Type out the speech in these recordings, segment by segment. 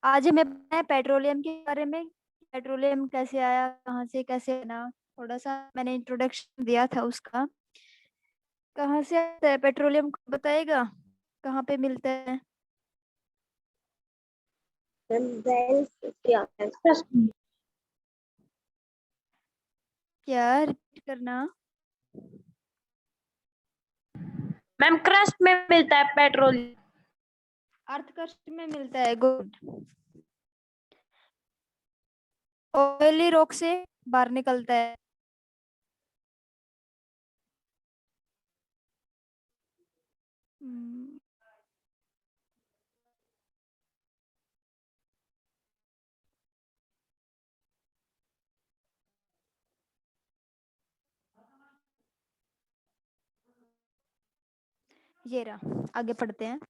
आज हमें पढ़ना है पेट्रोलियम के बारे में। पेट्रोलियम कैसे आया, कहाँ से कैसे बना। थोड़ा सा मैंने इंट्रोडक्शन दिया था उसका। कहाँ से आता है पेट्रोलियम, को बताएगा कहाँ पे मिलता है? क्या क्या रिपीट करना? मैम क्रस्ट में मिलता है पेट्रोल। अर्थ क्रस्ट में मिलता है, गुड। ऑयली रॉक से बाहर निकलता है। हम्म, ये रहा, आगे पढ़ते हैं।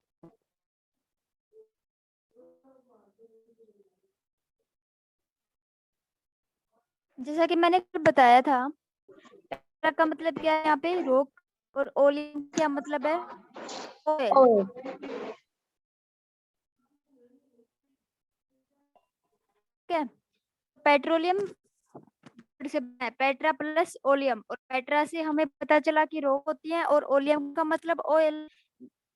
जैसा कि मैंने बताया था, पेट्रा का मतलब क्या है यहाँ पे, रॉक। और ओलियम क्या मतलब है? ऑयल। ठीक है। पेट्रोलियम से बना है, पेट्रा प्लस ओलियम, और पेट्रा से हमें पता चला कि रॉक होती है और ओलियम का मतलब ऑयल।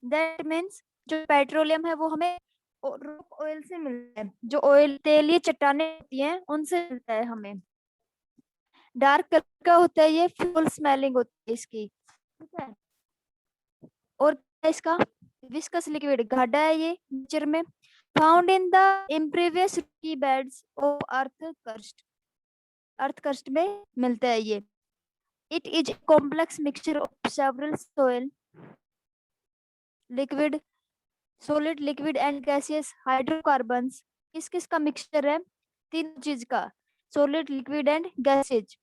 दैट मीन्स जो पेट्रोलियम है वो हमें रॉक ऑयल से मिलता है। जो ऑयल तेलीय चट्टानें होती हैं उनसे मिलता है हमें। डार्क कलर का होता है, ये फ्यूल स्मेलिंग होती है इसकी। ठीक है। और क्या है इसका? विस्कस लिक्विड, गाढ़ा है ये नेचर में। फाउंड इन द इम्प्रीवियस की beds of earth crust. Earth crust में मिलता है ये। It is a complex mixture of several soil, liquid, solid, liquid and gaseous hydrocarbons. किस किस का मिक्सचर है? तीन चीज का, solid, liquid and gaseous.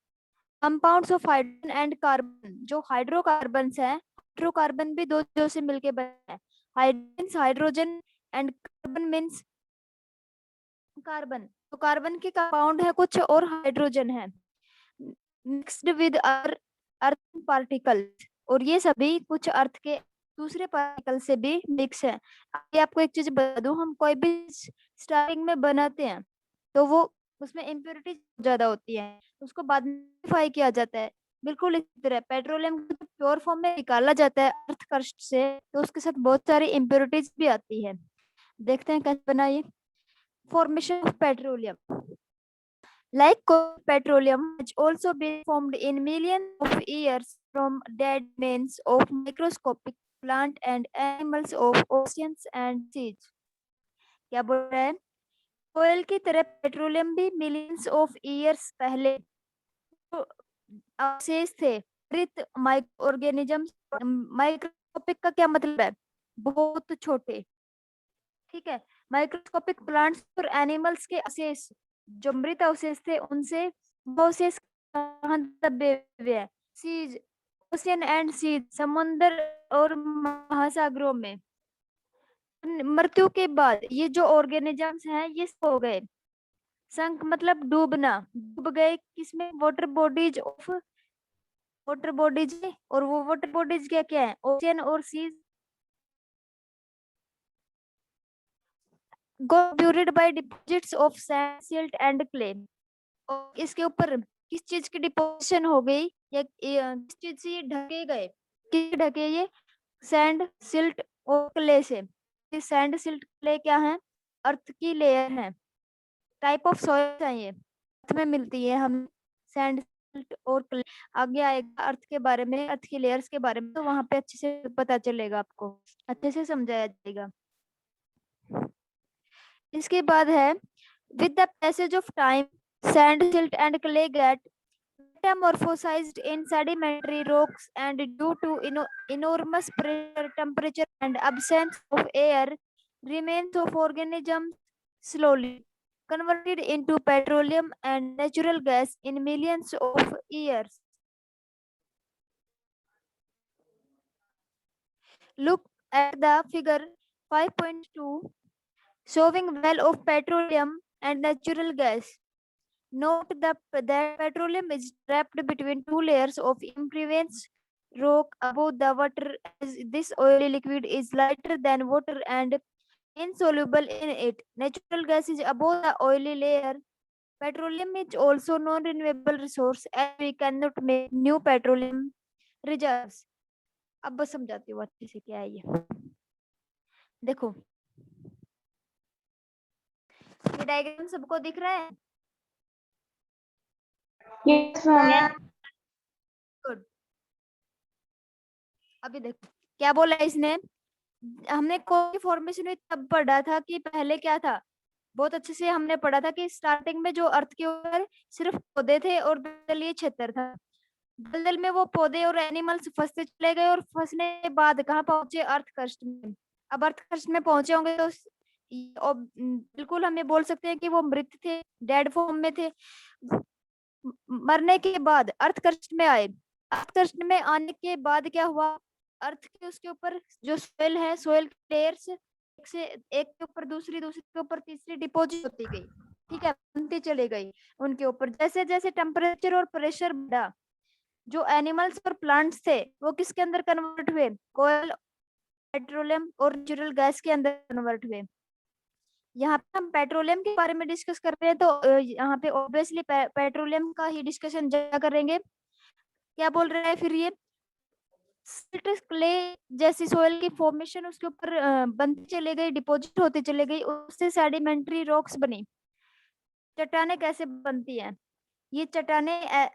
Compounds of hydrogen and carbon. जो हाइड्रोकार्बन्स हैं, हाइड्रोकार्बन भी दो चीजों से मिलके बना है। Hydrogen, hydrogen and carbon means carbon. तो कार्बन के कंपाउंड है कुछ और हाइड्रोजन है मिक्स्ड विद अर्थ पार्टिकल्स, और ये सभी कुछ अर्थ के दूसरे पार्टिकल से भी मिक्स है। आगे आपको एक चीज बता दूं, हम कोई भी स्टार्टिंग में बनाते हैं तो वो उसमें इम्प्योरिटी ज्यादा होती है, उसको बाद में modify किया जाता है। बिल्कुल इसी तरह पेट्रोलियम को प्योर फॉर्म में निकाला जाता है अर्थ क्रस्ट से, तो उसके साथ बहुत सारी इम्प्योरिटीज भी आती है। देखते हैं कैसे बना ये। Formation of petroleum. Like petroleum has also been formed in millions of years from dead remains of microscopic plant and animals of oceans and seas. क्या बोल रहा है? ऑयल की तरह पेट्रोलियम भी मिलियंस ऑफ ईयर्स पहले तो अवशेष थे, मृत माइक्रो ऑर्गेनिजम्स। माइक्रोस्कोपिक का क्या मतलब है? बहुत छोटे। ठीक है। माइक्रोस्कोपिक प्लांट्स और एनिमल्स के अवशेष, जो मृत अवशेष थे उनसे वो अवशेष कहाँ दबे हुए हैं? सीज, ओशियन एंड सीज, समुद्र और महासागरों में। मृत्यु के बाद ये जो ऑर्गेनिजम्स हैं ये हो गए संक, मतलब डूबना, डूब गए किसमें? Water bodies of, water bodies. और वो वाटर बॉडीज क्या क्या है? ओशियन और seize. got buried by deposits of sand, silt and clay. और इसके ऊपर किस चीज की डिपोजिशन हो गई, या किस चीज से ये ढके गए? किस ढके ये? सैंड, सिल्ट और क्ले से। ये सैंड, सिल्ट, क्ले क्या है? अर्थ की लेयर है। टाइप ऑफ सॉइल है ये, अर्थ में मिलती है हम। सैंड, सिल्ट और क्ले। आगे आएगा अर्थ के बारे में, अर्थ की लेयर्स के बारे में, तो वहां पे अच्छे से पता चलेगा आपको, अच्छे से समझाया जाएगा। इसके बाद है, with the passage of time sand, silt and clay get metamorphosized in sedimentary rocks, and due to enormous pressure, temperature and absence of air, remains of organisms slowly converted into petroleum and natural gas in millions of years. Look at the figure 5.2 showing well of petroleum and natural gas. Note that petroleum is trapped between two layers of impervious rock above the water, as this oily liquid is lighter than water and insoluble in it. Natural gas is above the oily layer. Petroleum is also non-renewable resource and we cannot make new petroleum reserves. अब बस समझाती हूँ अच्छे से क्या है ये। देखो ये डायग्राम सबको दिख रहा है? Yes, ma'am. गुड। अभी देखो क्या बोला इसने, हमने कोई फॉर्मेशन में तब पढ़ा था कि पहले क्या था, बहुत अच्छे से हमने पढ़ा था कि स्टार्टिंग में जो अर्थ के ऊपर सिर्फ पौधे थे और दलदली क्षेत्र था। दलदल में वो पौधे और एनिमल्स फंसते चले गए और फंसने के बाद कहाँ पहुंचे, अर्थ क्रस्ट में। अब अर्थ क्रस्ट में पहुंचे होंगे तो बिल्कुल हम ये बोल सकते हैं कि वो मृत थे, डेड फॉर्म में थे। मरने के बाद अर्थ क्रस्ट में आए। अर्थ क्रस्ट में आने के बाद क्या हुआ, अर्थ के उसके ऊपर जो सोयल है, सोयल लेयर्स एक से एक के ऊपर दूसरी, दूसरी के ऊपर तीसरी डिपॉजिट होती गई। ठीक है, बनती चली गई उनके ऊपर। जैसे जैसे टेम्परेचर और प्रेशर बढ़ा, जो एनिमल्स और प्लांट्स थे वो किसके अंदर कन्वर्ट हुए, कोयल, पेट्रोलियम और नेचुरल गैस के अंदर कन्वर्ट हुए। यहाँ पे हम पेट्रोलियम के बारे में डिस्कस कर रहे हैं तो यहाँ पे ऑब्वियसली पेट्रोलियम का ही डिस्कशन ज्यादा करेंगे। क्या बोल रहा है फिर ये, सिल्ट क्ले जैसी सोयल की फॉर्मेशन उसके ऊपर बनती चले गई, डिपॉजिट होती चले गई, उससे सेडिमेंट्री रॉक्स बनी। चट्टाने कैसे बनती हैं, ये चट्टाने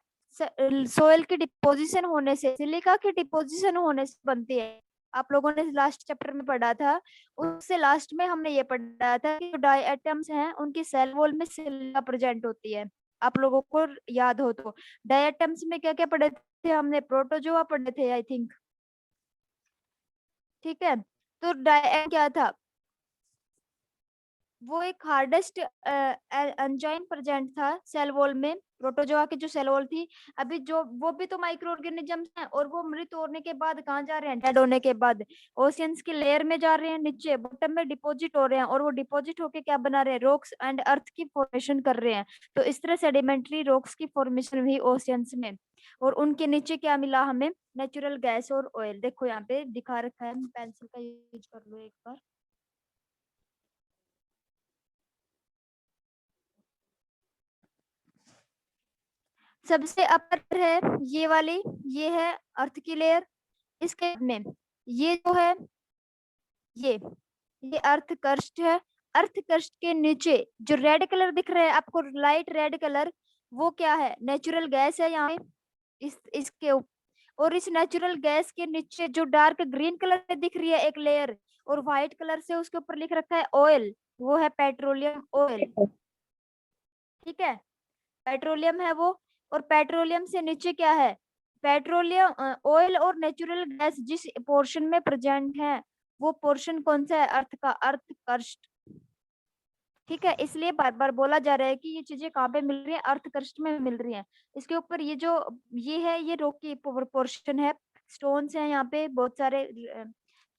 सोयल की डिपोजिशन होने से, सिलिका की डिपोजिशन होने से बनती है। आप लोगों ने लास्ट चैप्टर में पढ़ा था, उससे लास्ट में हमने ये पढ़ा था कि जो डाई एटम्स हैं उनकी सेल वॉल में सिलिका प्रेजेंट होती है। आप लोगों को याद हो तो डाई एटम्स में क्या क्या पढ़े थे हमने, प्रोटोजोआ पढ़े थे आई थिंक। ठीक है, तो डाई क्या था, वो एक हार्डेस्ट एंजाइम प्रेजेंट था सेल वॉल में, प्रोटोजोआ की जो सेल वॉल थी। अभी जो वो भी तो माइक्रो ऑर्गेनिजम्स हैं और वो मृत होने के बाद कहाँ जा रहे हैं, डेड होने के बाद ओशियंस की लेयर में जा रहे हैं, नीचे बॉटम में डिपॉजिट हो रहे हैं और वो डिपॉजिट होके क्या बना रहे हैं, रॉक्स एंड अर्थ की फॉर्मेशन कर रहे हैं। तो इस तरह सेडिमेंट्री रॉक्स की फॉर्मेशन हुई ओशियंस में, और उनके नीचे क्या मिला हमें, नेचुरल गैस और ऑयल। देखो यहाँ पे दिखा रखा है, पेंसिल का यूज कर लो एक बार। सबसे अपर है ये वाली, ये है अर्थ की लेयर। इसके में ये जो है, ये ये अर्थ क्रस्ट है। अर्थ क्रस्ट के नीचे जो रेड कलर दिख रहा है आपको, लाइट रेड कलर, वो क्या है, नेचुरल गैस है यहाँ पे इसके ऊपर। और इस नेचुरल गैस के नीचे जो डार्क ग्रीन कलर में दिख रही है एक लेयर, और व्हाइट कलर से उसके ऊपर लिख रखा है ऑयल, वो है पेट्रोलियम ऑयल। ठीक है, पेट्रोलियम है वो। और पेट्रोलियम से नीचे क्या है, पेट्रोलियम ऑयल और नेचुरल गैस जिस पोर्शन में प्रेजेंट है, वो पोर्शन कौन सा है, अर्थ का, अर्थ क्रस्ट। ठीक है, इसलिए बार बार बोला जा रहा है कि ये चीजें कहाँ पे मिल रही है, अर्थ क्रस्ट में मिल रही है। इसके ऊपर ये जो ये है, ये रॉक की पोर्शन है, स्टोन्स हैं यहाँ पे बहुत सारे,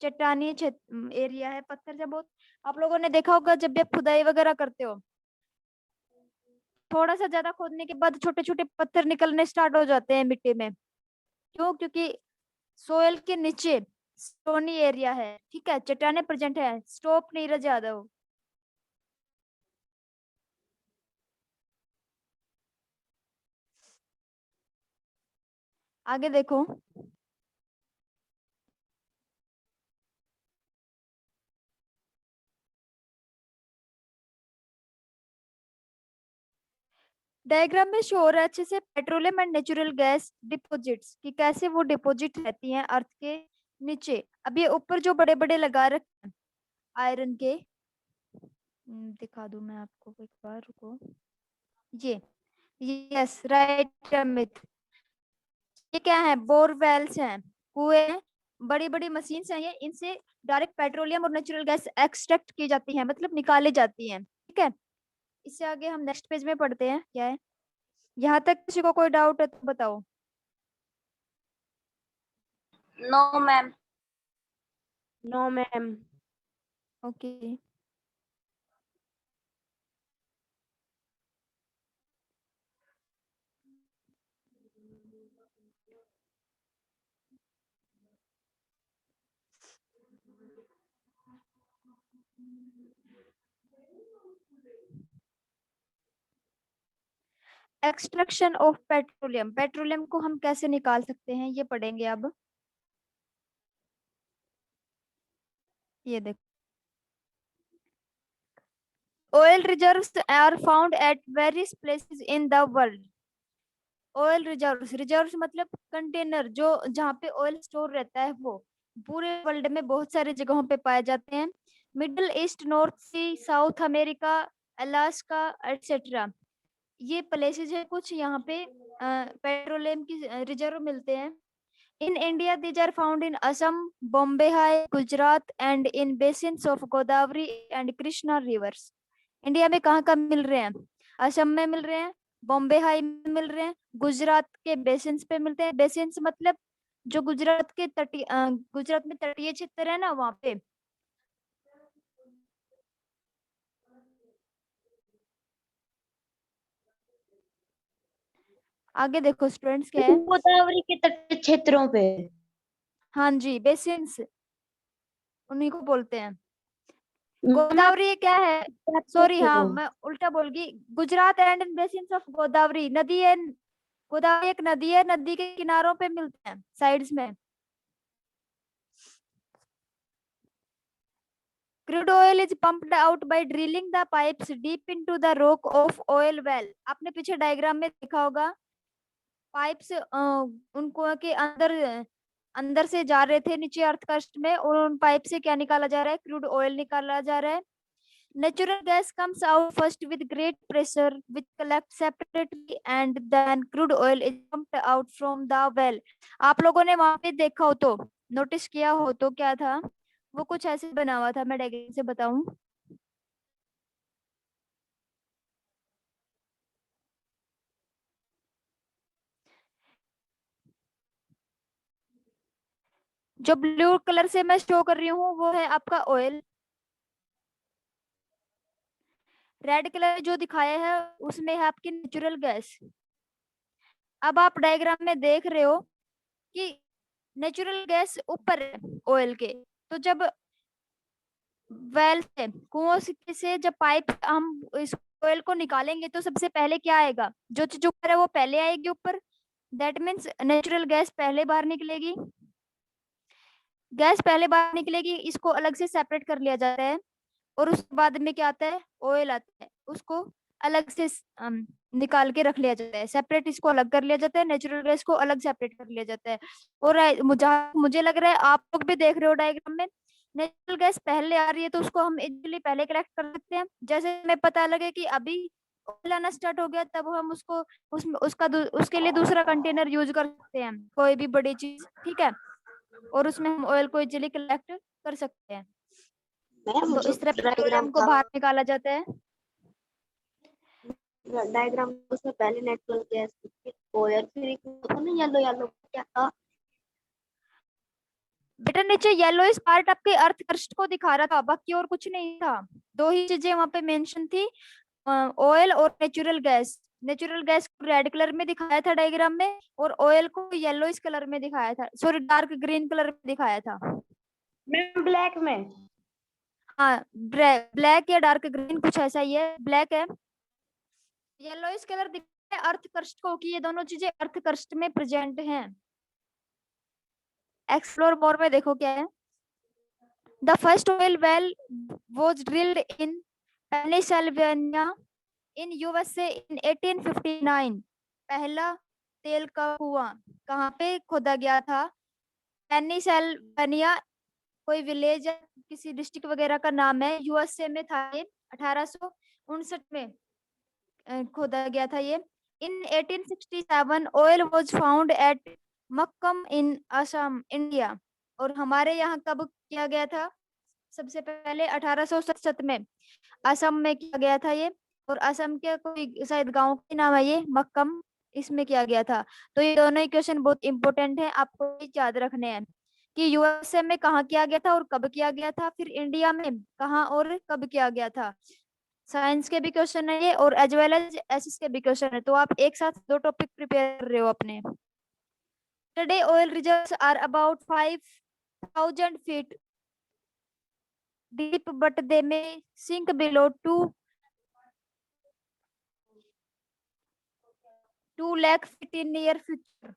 चट्टानी एरिया है, पत्थर से बहुत। आप लोगों ने देखा होगा जब भी आप खुदाई वगैरह करते हो, थोड़ा सा ज्यादा खोदने के बाद छोटे छोटे पत्थर निकलने स्टार्ट हो जाते हैं मिट्टी में। क्यों, क्योंकि सोयल के नीचे स्टोनी एरिया है। ठीक है, चट्टाने प्रेजेंट है, स्टॉप नीरज यादव। आगे देखो, डायग्राम में शो हो रहा है अच्छे से, petroleum and natural gas deposits कि कैसे वो डिपॉजिट रहती हैं अर्थ के नीचे। अब ये ऊपर जो बड़े बड़े लगा रखे हैं आयरन के, दिखा दूं मैं आपको एक बार, रुको। ये यस राइट अमित, ये क्या है, बोरवेल्स हैं, कुएं हैं, बड़ी बड़ी मशीन हैं ये, इनसे डायरेक्ट पेट्रोलियम और नेचुरल गैस एक्सट्रैक्ट की जाती है, मतलब निकाले जाती हैं। ठीक है, इससे आगे हम नेक्स्ट पेज में पढ़ते हैं क्या है। यहाँ तक किसी को कोई डाउट है तो बताओ। No, ma'am. No, ma'am. Okay, extraction of petroleum, petroleum को हम कैसे निकाल सकते हैं ये पढ़ेंगे अब। ये देखो, oil reserves are found at various places in the world. Oil reserves, reserves मतलब कंटेनर, जो जहाँ पे ऑयल स्टोर रहता है, वो पूरे वर्ल्ड में बहुत सारी जगहों पे पाए जाते हैं। Middle East, North Sea, South America, Alaska etcetera, ये प्लेसेस है कुछ, यहाँ पे पेट्रोलियम की रिजर्व मिलते हैं। In India these are found in Assam, Bombay High, Gujarat and in basins of Godavari and Krishna rivers. India में कहाँ कहाँ मिल रहे हैं? असम में मिल रहे हैं, बॉम्बे हाई में मिल रहे हैं, गुजरात के बेसिन्स पे मिलते हैं। बेसिन्स मतलब जो गुजरात के तटीय गुजरात में तटीय क्षेत्र है ना, वहाँ पे। आगे देखो स्टूडेंट्स, क्या है? गोदावरी के तटीय क्षेत्रों पे। हाँ जी, बेसिन्स उन्हीं को बोलते हैं। मैम, गोदावरी ये क्या है? आप सॉरी, हाँ देखो। मैं उल्टा बोल गई। Gujarat and basins of Godavari, नदी है, गोदावरी एक नदी है, नदी के किनारों पे मिलते हैं, साइड्स में। Crude oil is pumped out by drilling the pipes deep into the rock of oil well. आपने पीछे डायग्राम में देखा होगा, पाइप्स उनको के अंदर अंदर से जा रहे थे नीचे अर्थ में, और उन पाइप से क्या निकाला जा रहा है? क्रूड ऑयल निकाला जा रहा है। Natural gas comes out first with great pressure, which collects separately, and then crude oil is pumped out from the well. आप लोगों ने वहां पे देखा हो तो, नोटिस किया हो तो, क्या था वो? कुछ ऐसे बना हुआ था, मैं डायग्राम से बताऊं। जो ब्लू कलर से मैं शो कर रही हूँ वो है आपका ऑयल। रेड कलर जो दिखाया है उसमें है आपकी नेचुरल गैस। अब आप डायग्राम में देख रहे हो कि नेचुरल गैस ऊपर है ऑयल के, तो जब वेल से, कुओं से जब पाइप हम इस ऑयल को निकालेंगे तो सबसे पहले क्या आएगा? जो चीज ऊपर है वो पहले आएगी ऊपर। दैट मीन्स नेचुरल गैस पहले बाहर निकलेगी। गैस पहले बाहर निकलेगी, इसको अलग से सेपरेट कर लिया जाता है, और उसके बाद में क्या आता है? ऑयल आता है, उसको अलग से निकाल के रख लिया जाता है, सेपरेट इसको अलग कर लिया जाता है, नेचुरल गैस को अलग सेपरेट कर लिया जाता है। और मुझे लग रहा है आप लोग भी देख रहे हो डायग्राम में, नेचुरल गैस पहले आ रही है तो उसको हम इजीली पहले कलेक्ट कर सकते हैं। जैसे हमें पता लगे कि अभी ऑयल आना स्टार्ट हो गया, तब हम उसको उसके लिए दूसरा कंटेनर यूज कर सकते हैं, कोई भी बड़ी चीज, ठीक है, और उसमें हम ऑयल को इजीली कलेक्ट कर सकते हैं। मैम तो जो इस तरह डायग्राम पेट्रोलियम को था, बाहर निकाला जाता है। डायग्राम उसमें पहले नेचुरल गैस, ऑयल, फिर एक होता ना येलो येलो, क्या था? बेटा नीचे येलो इस पार्ट आपके अर्थ क्रस्ट को दिखा रहा था, बाकी और कुछ नहीं था। दो ही चीजें वहां पे मेंशन थी, ऑयल और नेचुरल गैस। नेचुरल गैस को रेड कलर में दिखाया था डायग्राम में, और ऑयल को येलो इस कलर में दिखाया था, सॉरी डार्क ग्रीन कलर में दिखाया था। मैम ब्लैक में। हाँ, ब्लैक या डार्क ग्रीन कुछ ऐसा ही है, ब्लैक है। येलो इस कलर दिखा है अर्थ क्रस्ट को, कि ये दोनों चीजें अर्थ क्रस्ट में प्रेजेंट हैं। एक्सप्लोर मोर में देखो क्या है। The first oil well was drilled in Pennsylvania in USA in 1859. पहला तेल का कुआं कहाँ पे खोदा गया था? पेनिसिल्वेनिया, कोई विलेज या किसी डिस्ट्रिक्ट वगैरह का नाम है, यूएसए में था ये। 1859 में खोदा गया था ये। In 1867 oil was found at Makum in Assam, India. और हमारे यहाँ कब किया गया था? सबसे पहले 1867 में असम में किया गया था ये। और असम के कोई शायद गांव का नाम है ये, मक्कम, इसमें किया गया था। तो ये दोनों ही क्वेश्चन बहुत इंपॉर्टेंट है, आपको ये याद रखने हैं कि यूएसए में कहाँ किया गया था और कब किया गया था, फिर इंडिया में कहाँ और कब किया गया था। साइंस के भी क्वेश्चन है ये, और एज वेल एज एसएस के भी क्वेश्चन है, तो आप एक साथ दो टॉपिक प्रिपेयर कर रहे हो अपने। Today oil reserves are about 5000 feet deep, but they may sink below 2. 2 lakh feet in near future.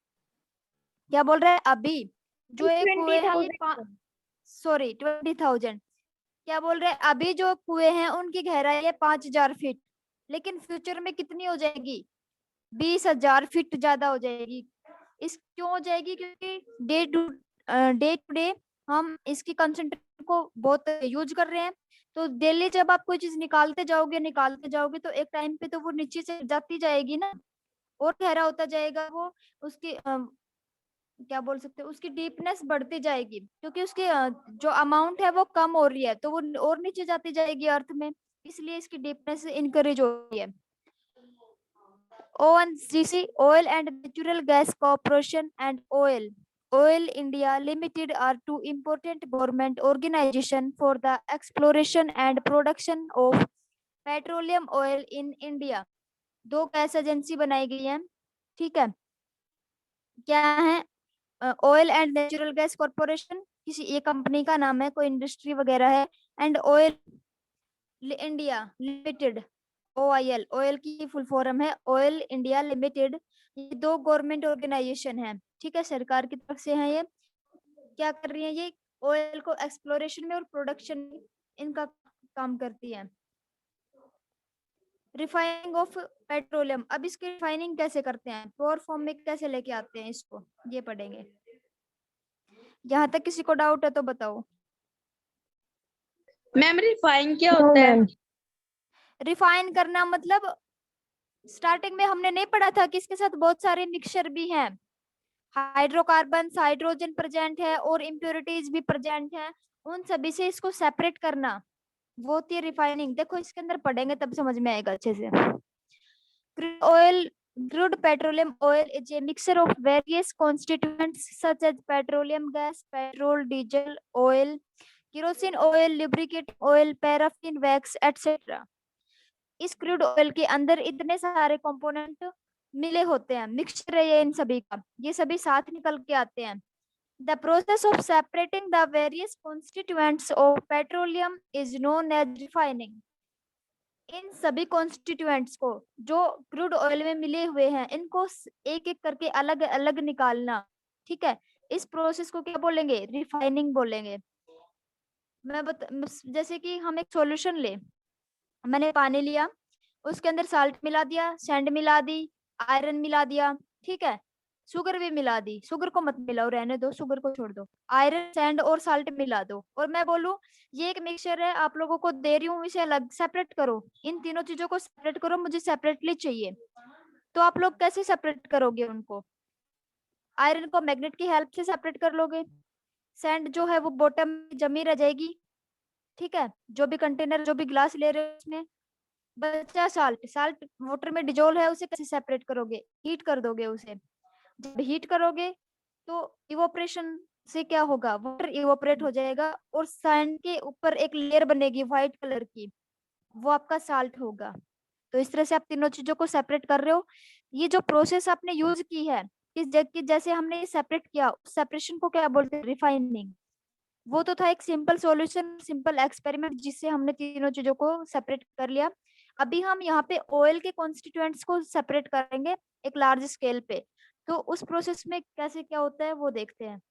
क्या बोल रहा है? अभी जो एक कुएं है ये 20,000 20,000। क्या बोल रहे हैं? अभी जो कुएं हैं उनकी गहराई है 5,000 फीट, लेकिन फ्यूचर में कितनी हो जाएगी? 20,000 फीट ज्यादा हो जाएगी। इस क्यों हो जाएगी? क्योंकि डे टू डे हम इसकी कंसंट्रेशन को बहुत यूज कर रहे हैं। तो डेली जब आप कोई चीज निकालते जाओगे तो एक टाइम पे तो वो नीचे से जाती जाएगी ना, और गहरा होता जाएगा वो। उसकी क्या बोल सकते हैं, उसकी डीपनेस बढ़ती जाएगी, क्योंकि उसकी जो अमाउंट है वो कम हो रही है, तो वो और नीचे जाती जाएगी अर्थ में, इसलिए इसकी डीपनेस इंकरेज हो रही है। ONGC, Oil and Natural Gas Corporation, and Oil India Limited are two important government organizations for the exploration and production of petroleum oil in India। दो गैस एजेंसी बनाई गई है, ठीक है। क्या है? Oil and natural gas corporation किसी ये कंपनी का नाम है, कोई इंडस्ट्री वगैरह है। And oil India limited, OIL, oil की फुल फॉर्म है ऑयल इंडिया लिमिटेड। ये दो गवर्नमेंट ऑर्गेनाइजेशन है, ठीक है, सरकार की तरफ से है। ये क्या कर रही है? ये ऑयल को एक्सप्लोरेशन में और प्रोडक्शन में इनका काम करती है। रिफाइनिंग ऑफ पेट्रोलियम, अब इसकी रिफाइनिंग कैसे करते हैं, प्योर फॉर्म में कैसे लेके आते हैं इसको, ये पढ़ेंगे। यहाँ तक किसी को डाउट है तो बताओ। मैम रिफाइन क्या होता है? रिफाइन करना मतलब स्टार्टिंग में हमने नहीं पढ़ा था कि इसके साथ बहुत सारे मिक्सचर भी हैं, हाइड्रोकार्बन, हाइड्रोजन प्रेजेंट है और इम्प्योरिटीज भी प्रेजेंट है, उन सभी से इसको सेपरेट करना वो होती है रिफाइनिंग। देखो इसके अंदर पढ़ेंगे तब समझ में आएगा अच्छे से। Crude petroleum oil is a mixture of various constituents such as petroleum gas, petrol, diesel, oil, kerosene oil, lubricating oil, paraffin, wax, etc. इस क्रूड ऑयल के अंदर इतने सारे कंपोनेंट मिले होते हैं, मिक्सचर है ये इन सभी का, ये सभी साथ निकल के आते हैं। The process of separating the various constituents of petroleum is known as refining. इन सभी कॉन्स्टिट्यूएंट्स को जो क्रूड ऑयल में मिले हुए हैं इनको एक एक करके अलग अलग निकालना, ठीक है, इस प्रोसेस को क्या बोलेंगे? रिफाइनिंग बोलेंगे। जैसे कि हम एक सॉल्यूशन ले, मैंने पानी लिया, उसके अंदर साल्ट मिला दिया, सैंड मिला दी, आयरन मिला दिया, ठीक है, शुगर भी मिला दी, शुगर को मत मिलाओ, रहने दो, शुगर को छोड़ दो, आयरन, सैंड और साल्ट मिला दो, और मैं बोलूं ये एक मिक्सचर है, आप लोगों को दे रही हूँ, इसे अलग सेपरेट करो, इन तीनों चीजों को सेपरेट करो, मुझे सेपरेटली चाहिए। तो आप लोग कैसे सेपरेट करोगे उनको? आयरन को मैग्नेट की हेल्प से सेपरेट कर लोगे, सैंड जो है वो बॉटम में जमी रह जाएगी, ठीक है, जो भी कंटेनर, जो भी ग्लास ले रहे हो उसमें। बचा साल्ट, साल्ट वाटर में डिजोल्व है, उसे कैसे सेपरेट करोगे? हीट कर दोगे उसे, जब हीट करोगे तो इवोपरेशन से क्या होगा? वाटर इवोपरेट हो जाएगा और सैंड के ऊपर एक लेयर बनेगी व्हाइट कलर की, वो आपका साल्ट होगा। तो इस तरह से आप तीनों चीजों को सेपरेट कर रहे हो। ये जो प्रोसेस आपने यूज की है, जैसे हमने ये सेपरेट किया, उस सेपरेशन को क्या बोलते हैं? रिफाइनिंग। वो तो था एक सिंपल सॉल्यूशन, सिंपल एक्सपेरिमेंट, जिससे हमने तीनों चीजों को सेपरेट कर लिया। अभी हम यहाँ पे ऑयल के कॉन्स्टिट्यूएंट्स को सेपरेट करेंगे एक लार्ज स्केल पे, तो उस प्रोसेस में कैसे क्या होता है वो देखते हैं।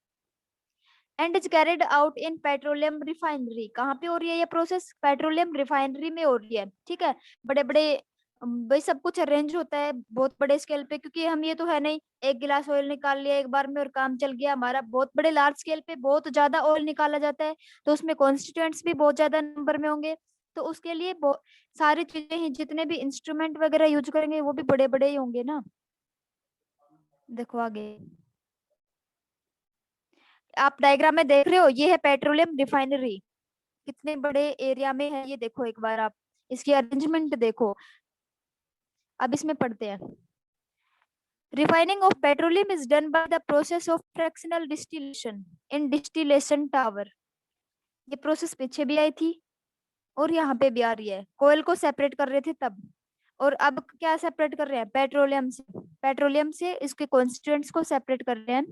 And is carried out in petroleum refinery. कहाँ पे हो रही है ये प्रोसेस? पेट्रोलियम रिफाइनरी में हो रही है, ठीक है। बड़े बड़े भाई सब कुछ अरेंज होता है बहुत बड़े स्केल पे, क्योंकि हम ये तो है नहीं एक गिलास ऑयल निकाल लिया एक बार में और काम चल गया हमारा। बहुत बड़े लार्ज स्केल पे बहुत ज्यादा ऑयल निकाला जाता है, तो उसमें कॉन्स्टिट्यूएंट्स भी बहुत ज्यादा नंबर में होंगे, तो उसके लिए सारी चीजें ही, जितने भी इंस्ट्रूमेंट वगैरह यूज करेंगे वो भी बड़े बड़े ही होंगे ना। देखो आगे आप डायग्राम में देख रहे हो, ये है पेट्रोलियम रिफाइनरी, कितने बड़े एरिया में है ये देखो, एक बार आप इसकी अरेंजमेंट देखो। अब इसमें पढ़ते हैं। Refining of petroleum is done by the process of fractional distillation in distillation tower. ये प्रोसेस पीछे भी आई थी और यहाँ पे भी आ रही है। कोयल को सेपरेट कर रहे थे तब, और अब क्या सेपरेट कर रहे हैं? पेट्रोलियम से, पेट्रोलियम से इसके कॉन्स्टिट्यूएंट्स को सेपरेट कर रहे हैं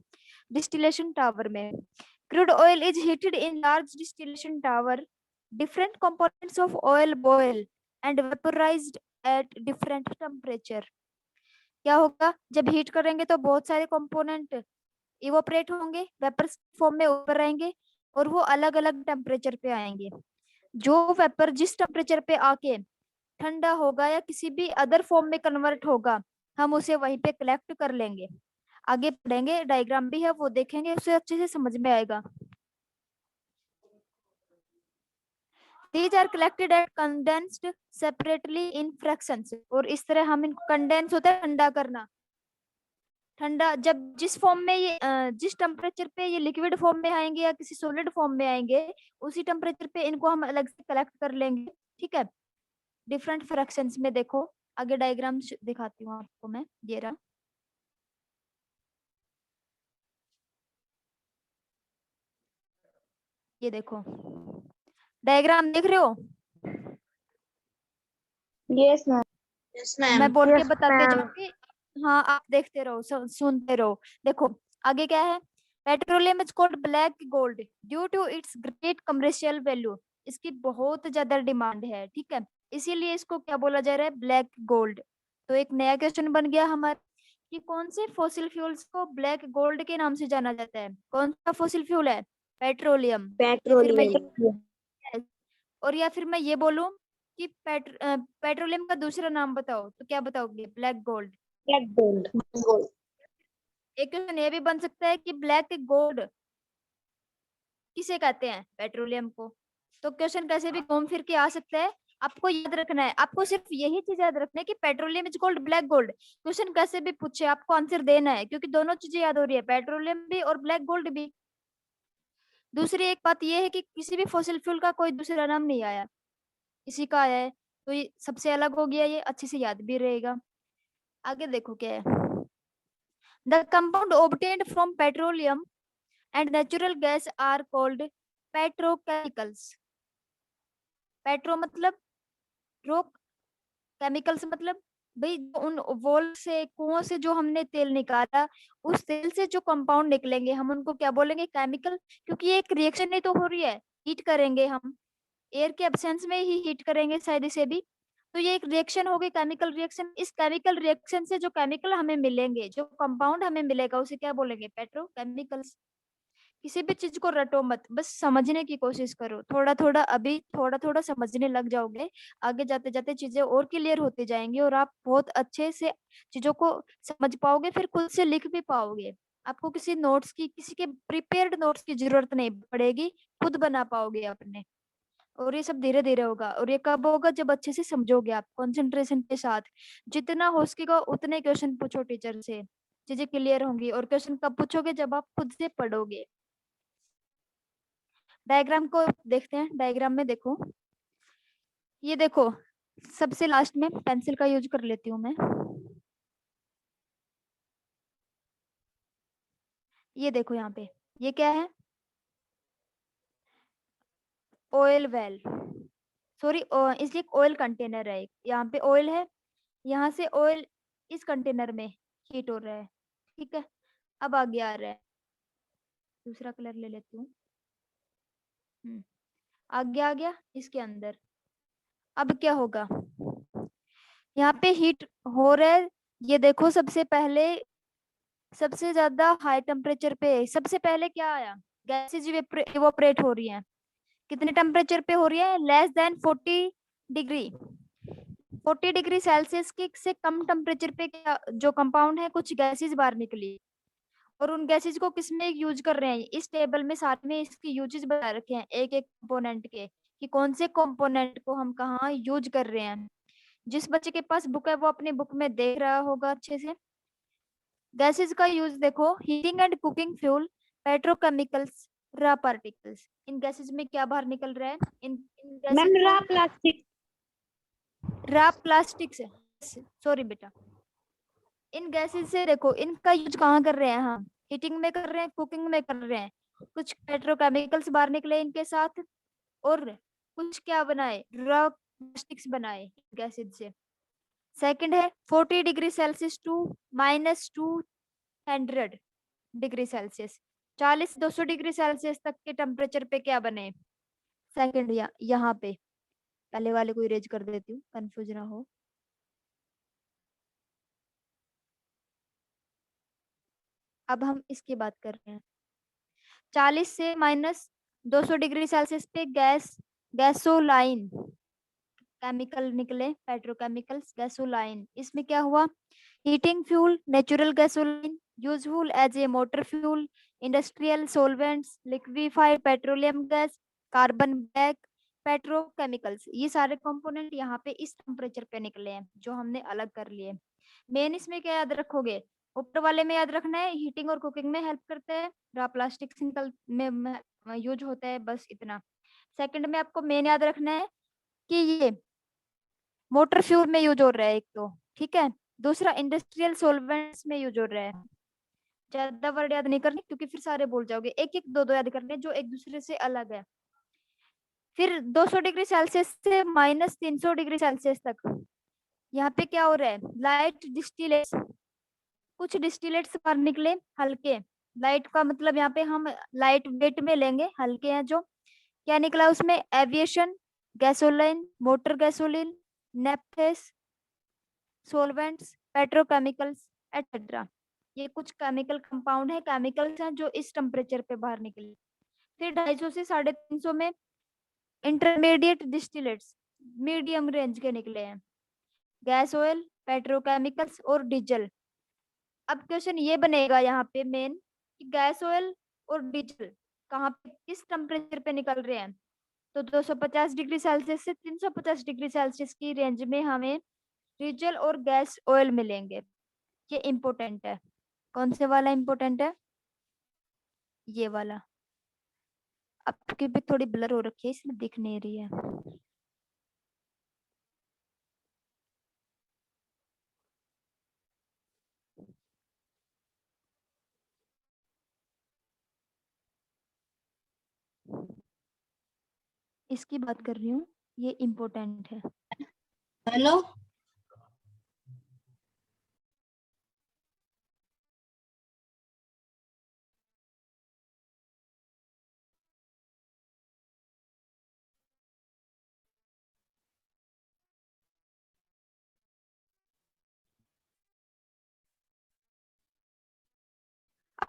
डिस्टिलेशन टावर में। Crude oil is heated in large distillation tower, different components of oil boil and vaporised at different temperature. क्या होगा, जब हीट करेंगे तो बहुत सारे कंपोनेंट इवोपरेट होंगे, वेपर फॉर्म में ऊपर रहेंगे और वो अलग अलग टेम्परेचर पे आएंगे। जो वेपर जिस टेम्परेचर पे आके ठंडा होगा या किसी भी अदर फॉर्म में कन्वर्ट होगा, हम उसे वहीं पे कलेक्ट कर लेंगे। आगे पढ़ेंगे, डायग्राम भी है वो देखेंगे, उसे अच्छे से समझ में आएगा। These are collected and condensed separately in fractions। और इस तरह हम इनको कंडेंस होता है ठंडा करना, ठंडा जब जिस फॉर्म में ये जिस टेम्परेचर पे ये लिक्विड फॉर्म में आएंगे या किसी सॉलिड फॉर्म में आएंगे, उसी टेम्परेचर पे इनको हम अलग से कलेक्ट कर लेंगे। ठीक है, डिफरेंट फ्रैक्शंस में देखो, आगे डायग्राम दिखाती हूँ आपको मैं, ये रहा। ये देखो डायग्राम देख रहे हो, यस मैम। यस मैं बोल के Yes, बताते ma'am. जाऊंगी, हाँ आप देखते रहो, सुनते रहो। देखो आगे क्या है, petroleum is called black gold due to its great commercial value. इसकी बहुत ज्यादा डिमांड है, ठीक है, इसीलिए इसको क्या बोला जा रहा है, ब्लैक गोल्ड। तो एक नया क्वेश्चन बन गया हमारा कि कौन से फॉसिल फ्यूल्स को ब्लैक गोल्ड के नाम से जाना जाता है। कौन सा फॉसिल फ्यूल है, पेट्रोलियम। या फिर मैं पेट्रोलियम। और या फिर मैं ये बोलूं कि पेट्रोलियम का दूसरा नाम बताओ, तो क्या बताओगे, black gold. Black gold. Gold. एक क्वेश्चन ये भी बन सकता है कि ब्लैक गोल्ड किसे कहते हैं, पेट्रोलियम को। तो क्वेश्चन कैसे भी घूम फिर के आ सकता है। आपको याद रखना है, आपको सिर्फ यही चीज याद रखना है कि petroleum is gold, black gold. Question कैसे भी पूछे आपको आंसर देना है, क्योंकि दोनों चीजें याद हो रही है, पेट्रोलियम भी और ब्लैक गोल्ड भी। दूसरी एक बात यह है कि किसी भी फॉसिल फ्यूल का कोई दूसरा नाम नहीं आया, इसी का आया है, तो ये सबसे अलग हो गया, ये अच्छे से याद भी रहेगा। आगे देखो क्या है, the compound obtained from petroleum and natural gas are called petrochemicals। Petro मतलब रो, केमिकल्स मतलब भाई उन वोल से कुओं से जो हमने तेल निकाला, उस तेल से जो कंपाउंड निकलेंगे हम उनको क्या बोलेंगे, केमिकल। क्योंकि ये एक रिएक्शन नहीं तो हो रही है, हीट करेंगे हम, एयर के एब्सेंस में ही हीट करेंगे शायद इसे भी, तो ये एक रिएक्शन होगी, केमिकल रिएक्शन। इस केमिकल रिएक्शन से जो केमिकल हमें मिलेंगे, जो कंपाउंड हमें मिलेगा, उसे क्या बोलेंगे, पेट्रोकेमिकल्स। किसी भी चीज को रटो मत, बस समझने की कोशिश करो थोड़ा थोड़ा, अभी थोड़ा थोड़ा समझने लग जाओगे, आगे जाते जाते चीजें और क्लियर होती जाएंगी और आप बहुत अच्छे से चीजों को समझ पाओगे, फिर खुद से लिख भी पाओगे। आपको किसी नोट्स की, किसी के प्रिपेयर्ड नोट्स की जरूरत नहीं पड़ेगी, खुद बना पाओगे अपने। और ये सब धीरे धीरे होगा, और ये कब होगा, जब अच्छे से समझोगे आप कंसंट्रेशन के साथ। जितना हो सकेगा उतने क्वेश्चन पूछो टीचर से, चीजें क्लियर होंगी। और क्वेश्चन कब पूछोगे, जब आप खुद से पढ़ोगे। डायग्राम को देखते हैं, डायग्राम में देखो, ये देखो सबसे लास्ट में पेंसिल का यूज कर लेती हूँ मैं। ये देखो यहाँ पे, ये क्या है, ऑयल वेल, सॉरी इसलिए ऑयल कंटेनर है, यहाँ पे ऑयल है, यहाँ से ऑयल इस कंटेनर में हीट हो रहा है, ठीक है। अब आगे आ रहा है, दूसरा कलर ले लेती हूँ। आगे आ गया इसके अंदर। अब क्या होगा, यहाँ पे हीट हो रहा है, ये देखो सबसे पहले सबसे ज्यादा हाई टेम्परेचर पे सबसे पहले क्या आया, गैसेज इवोपरेट हो रही है। कितने टेम्परेचर पे हो रही है, less than 40 degree, 40 degree Celsius के से कम टेम्परेचर पे क्या, जो कंपाउंड है, कुछ गैसेज बाहर निकली। और उन गैसेज को किस में यूज कर रहे हैं, इस टेबल में साथ में इसके यूजेस बता रखे हैं एक एक कंपोनेंट के, कि कौन से कंपोनेंट को हम कहाँ यूज कर रहे हैं। जिस बच्चे के पास बुक है वो अपनी बुक में देख रहा होगा अच्छे से। गैसेस का यूज देखो, heating and cooking fuel, petrochemicals, raw particles. In gases में क्या बाहर निकल रहा है, इन गैसेस मैम को, रा प्लास्टिक। रॉ प्लास्टिक्स, सॉरी बेटा, इन गैसेस से देखो इनका यूज कहाँ कर रहे हैं हम, हीटिंग में कर रहे हैं, कुकिंग में कर रहे हैं। कुछ पेट्रोकेमिकल्स बाहर निकले इनके साथ, और कुछ क्या बनाए, रॉ प्लास्टिक्स बनाए गैसेस से। सेकंड है 40 degree Celsius to -200 degree Celsius, 40 200 degree Celsius तक के टेम्परेचर पे क्या बने। सेकंड यहाँ पे पहले वाले को इरेज कर देती हूँ, कंफ्यूज ना हो। अब हम इसकी बात कर रहे हैं। 40 से -200 डिग्री सेल्सियस पे गैसोलाइन केमिकल निकले, पेट्रोकेमिकल्स गैसोलाइन। इसमें क्या हुआ? Heating fuel, natural gasoline, useful as a motor fuel, industrial solvents, liquefied petroleum gas, carbon black, petrochemicals. ये सारे कंपोनेंट यहाँ पे इस टेम्परेचर पे निकले हैं जो हमने अलग कर लिए। मेन इसमें क्या याद रखोगे? ऊपर वाले में याद रखना है हीटिंग और कुकिंग में हेल्प करते हैं, प्लास्टिक निकल में यूज होता है, बस इतना। सेकंड में आपको मेन याद रखना है कि ये मोटर फ्यूल में यूज हो रहा है एक तो, ठीक है। दूसरा इंडस्ट्रियल सॉल्वेंट्स में यूज हो रहा है। ज्यादा वर्ड याद नहीं करने क्योंकि फिर सारे बोल जाओगे, एक एक दो दो याद करने जो एक दूसरे से अलग है। फिर 200 डिग्री सेल्सियस से -300 डिग्री सेल्सियस तक यहाँ पे क्या हो रहा है? लाइट डिस्टिलेट्स, कुछ डिस्टिलेट्स बाहर निकले हल्के। लाइट का मतलब यहाँ पे हम लाइट वेट में लेंगे, हल्के हैं जो। क्या निकला उसमें? Aviation, gasoline, motor gasoline, naphthas, solvents, petrochemicals etcetera. ये कुछ केमिकल कंपाउंड है, केमिकल्स हैं जो इस टेम्परेचर पे बाहर निकले। फिर 250 से 350 में इंटरमीडिएट डिस्टिलेट्स, मीडियम रेंज के निकले हैं, गैस ऑयल, पेट्रोकेमिकल्स और डीजल। अब क्वेश्चन ये बनेगा यहाँ पे मेन कि गैस ऑयल और डीजल कहाँ पे किस टेम्परेचर पे निकल रहे हैं? तो 250 डिग्री सेल्सियस से 350 डिग्री सेल्सियस की रेंज में हमें डीजल और गैस ऑयल मिलेंगे। ये इम्पोर्टेंट है। कौन से वाला इम्पोर्टेंट है? ये वाला। आपकी भी थोड़ी ब्लर हो रखी है इसमें दिख नहीं रही है। इसकी बात कर रही हूँ, ये इम्पोर्टेंट है। हेलो,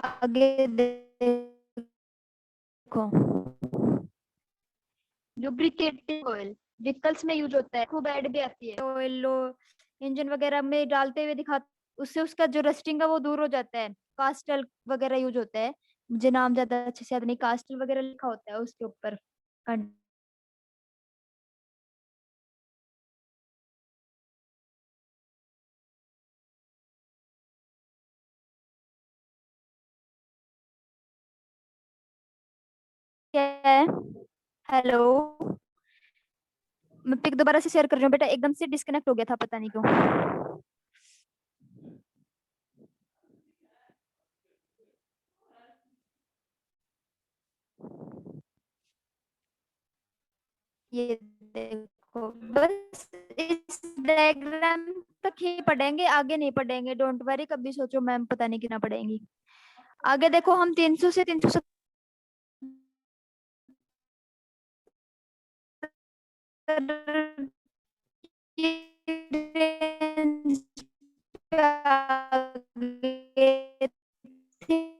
आगे देखो, लुब्रिकेटिंग ऑयल व्हीकल्स में यूज होता है, खूब ऐड भी आती है। ऑयल लो इंजन वगैरह में डालते हुए दिखा, उससे उसका जो रस्टिंग है वो दूर हो जाता है। कास्टल वगैरह यूज होता है, मुझे नाम ज्यादा अच्छे से याद नहीं, कास्टल वगैरह लिखा होता है उसके ऊपर। क्या है? हेलो, मैं पिक दोबारा से शेयर कर रही हूँ बेटा, एकदम से डिस्कनेक्ट हो गया था, पता नहीं क्यों। ये देखो, बस इस डायग्राम तक ही पढ़ेंगे, आगे नहीं पढ़ेंगे, डोंट वरी। कभी सोचो मैम पता नहीं कितना पढ़ेंगी। आगे देखो, हम 300 से 300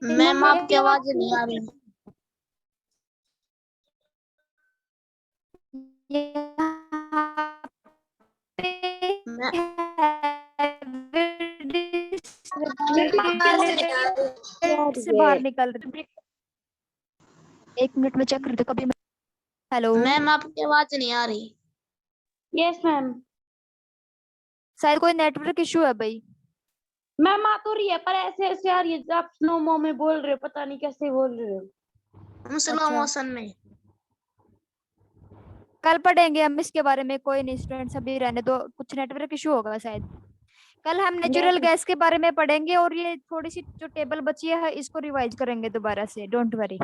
मैम आपकी आवाज नहीं आ रही। से बाहर निकल रहे। 1 मिनट में चेक कर दो कभी। हेलो मैम आपकी आवाज नहीं आ रही। Yes ma'am. शायद कोई नेटवर्क इशू है भाई। मैम आ तो रही है पर ऐसे ऐसे आ रही है, आप स्लो मो में बोल रहे हो, पता नहीं कैसे बोल रहे हो। हम स्लो मोशन में। कल पढ़ेंगे हम इसके बारे में, कोई नहीं स्टूडेंट्स अभी रहने दो, कुछ नेटवर्क इशू होगा शायद। कल हम नेचुरल गैस के बारे में पढ़ेंगे और ये थोड़ी सी जो टेबल बची है इसको रिवाइज करेंगे दोबारा से, डोंट वरी।